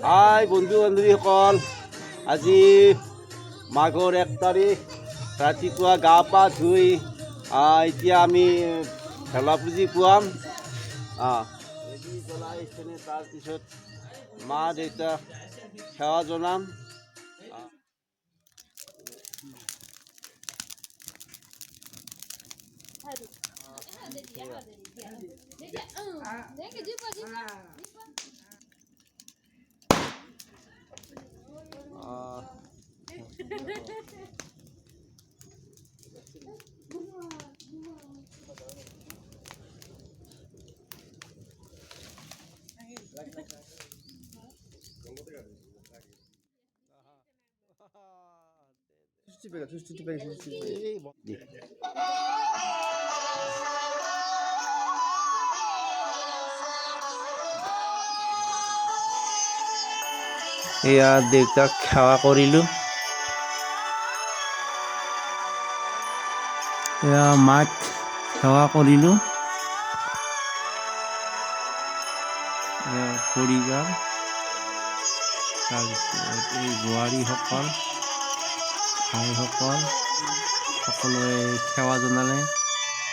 হাই বন্ধু বান্ধৱীসকল, আজি মাঘৰ 1 তাৰিখ ৰাতিপুৱা গা পা ধুই এতিয়া আমি ভেলাপুজি পুৱাম। মেজি জ্বলাই কিনে তাৰপিছত মা দেউতা সেৱা জনাম। এয়া দেউতাক সেৱা কৰিলোঁ। এয়া মাক সেৱা কৰিলোঁ। পৰিবাৰ তাৰপিছত এই বোৱাৰীসকল ভাইসকল সকলোৱে সেৱা জনালে।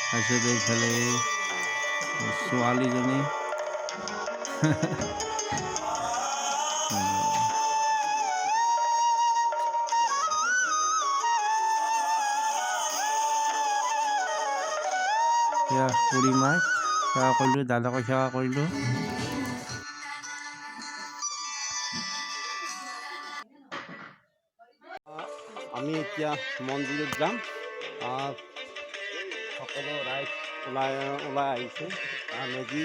তাৰপিছত এইফালে ছোৱালীজনী সেয়া খুৰীমাক সেৱা কৰিলোঁ, দাদাকো সেৱা কৰিলোঁ। আমি এতিয়া মন্দিৰত যাম। সকলো ৰাইজ ওলাই আহিছে। মেজি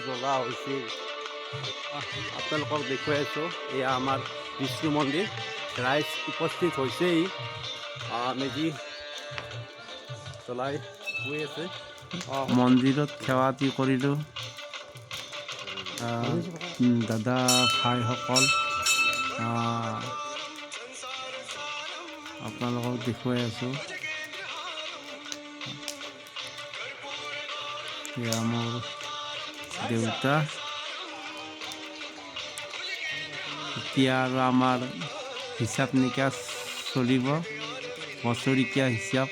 জ্বলা হৈছে। আপোনালোকক দেখুৱাইছোঁ, এয়া আমাৰ বিষ্ণু মন্দিৰ। ৰাইজ উপস্থিত হৈছেই, মেজি জ্বলাই গৈ আছে। মন্দিৰত সেৱাটি কৰিলোঁ। দাদা ভাইসকল আপোনালোকক দেখুৱাই আছোঁ। এয়া মোৰ দেউতা। এতিয়া আৰু আমাৰ হিচাপ নিকাচ চলিব, বছৰেকীয়া হিচাপ।